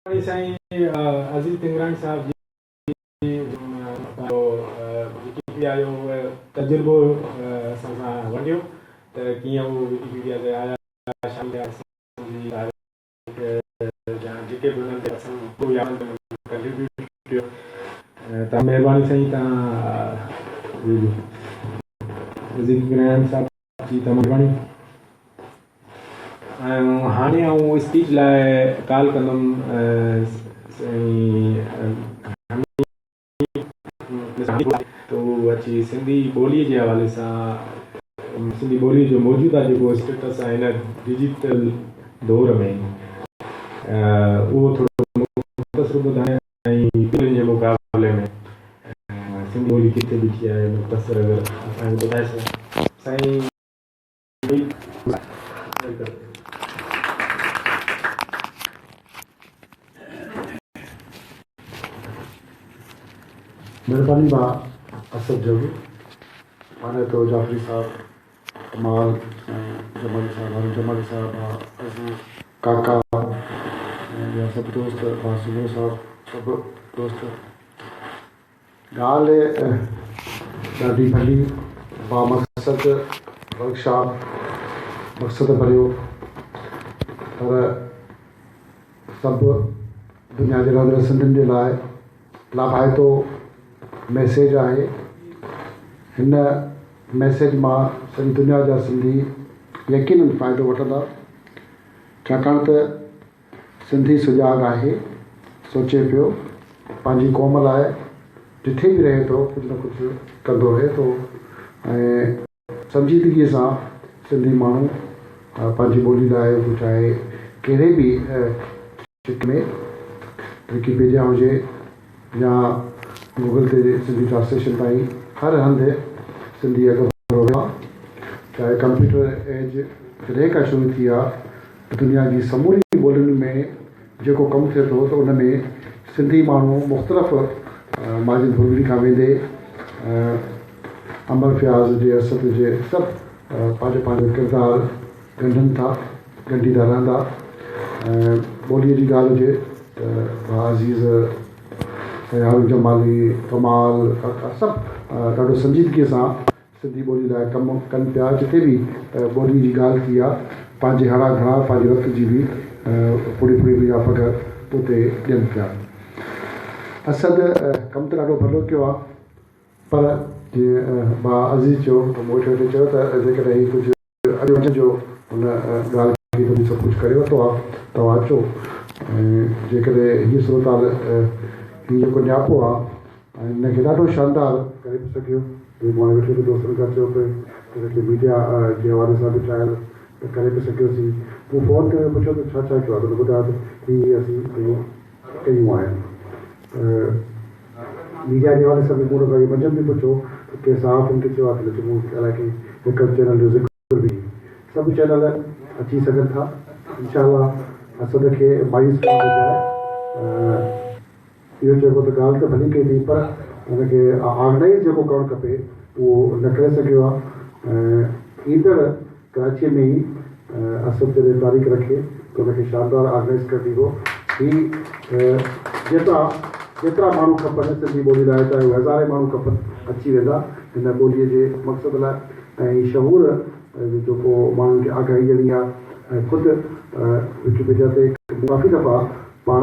साईं अज़ीज़ पिंगराणी साहब जी विकिपीडिया जो तजुर्बो असां सां वंडियो त कीअं उहो विकिपीडिया ते आया या जेके बि उन्हनि ते असां कंट्रीब्यूट कयो। तव्हां महिरबानी साईं, तव्हां अज़ीज़ पिंगराणी साहब जी तमामु महिरबानी। हाणे आउं स्पीच लाइ कॉल कंदुमि तो अची सिंधी ॿोलीअ जे हवाले सां सिंधी ॿोलीअ जो मौजूदा जेको स्टेटस आहे हिन डिजिटल दौर में उहो थोरो मुख़्तसर ॿुधायां ऐं ॿियनि जे मुक़ाबले में सिंधी ॿोली किथे बीठी आहे मुख़्तसर अगरि असांखे ॿुधाए सघो साईं। मेहरबानी मां असद जबी माने तो जाफरी साहब कमाल जमाल साहब हारून जमाल साहब अज़ीज़ काका या सब दोस्त सुबह साहब सब दोस्त ॻाल्हि ॾाढी भली बामक़सद वर्कशॉप मक़सद भरियो पर सभु दुनिया जे रहंदड़ सिंधियुनि जे लाइ लाभाइतो मैसेज आहे। हिन मैसेज मां सॼी दुनिया जा सिंधी यकीनन फ़ाइदो वठंदा, छाकाणि त सिंधी सुजाॻ आहे, सोचे पियो पंहिंजी क़ौम लाइ जिथे बि रहे थो कुझु न कुझु कंदो रहे थो ऐं संजीदगीअ सां सिंधी माण्हू पंहिंजी ॿोली लाइ चाहे कहिड़े बि क्षेत्र में विकिपीडिया हुजे या गूगल ते सिंधी ट्रांसलेशन ताईं हर हंधि सिंधी अॻु आहे। चाहे कंप्यूटर एज जॾहिं खां शुरू थी आहे दुनिया जी समूरी ॿोलियुनि में जेको कमु थिए थो त उन में सिंधी माण्हू मुख़्तलिफ़ माजिद बुर्गरी खां वेंदे अमर फयाज़ हुजे असद हुजे सभु पंहिंजो पंहिंजो किरदारु ॻंढनि था ॻंढींदा रहंदा। ॿोलीअ जी ॻाल्हि हुजे त अज़ीज़ हारून जमाली कमाल सभु ॾाढो संजीदगीअ सां सिंधी ॿोली लाइ कमु कनि पिया। जिते बि ॿोली जी ॻाल्हि थी आहे पंहिंजे हणा घणा पंहिंजे वक़्त जी बि पूरी पूरी व्यापक उते ॾियनि पिया। असद कमु त ॾाढो भलो कयो आहे पर जीअं मां अज़ीज़ चयो मूंखे वेठे चयो त जेकॾहिं ही कुझु अॼु जो हुन ॻाल्हि खे सभु कुझु करे वरितो आहे तव्हां अचो ऐं जेकॾहिं हीअ सूरताल हीअ जेको नियापो आहे ऐं हिनखे ॾाढो शानदार करे बि सघियो। मां वेठे बि दोस्तनि खां चयो पियो हिनखे मीडिया जे हवाले सां बि ट्रायल करे बि सघियोसीं। पोइ फ़ोन करे पुछियो त छा छा कयो आहे त ॿुधायो त हीअ असीं कयूं आहिनि। मीडिया जे हवाले सां बि मूं वटि मंझंदि बि पुछो त कंहिं साहब खे चयो आहे त मूं अलाए हिकु चैनल जो ज़िक्र बि सभु चैनल अची सघनि था। इंशाअल्लाह असद खे मायूस करण जे बजाए इहो चइबो त ॻाल्हि त भली कई अथई पर हुनखे ऑर्गनाइज़ जेको करणु खपे उहो न करे सघियो आहे। ईंदड़ कराचीअ में ई असद जॾहिं तारीख़ रखे त हुनखे शानदार ऑर्गनाइज़ करणी हो। ही जेतिरा माण्हू खपनि सिंधी ॿोली लाइ चाहे उहे हज़ारे माण्हू खपनि अची वेंदा हिन ॿोलीअ जे मक़सद लाइ ऐं शहूर जेको माण्हुनि खे आगाही ॾियणी आहे ऐं ख़ुदि विकिपीडिया ते काफ़ी दफ़ा पाण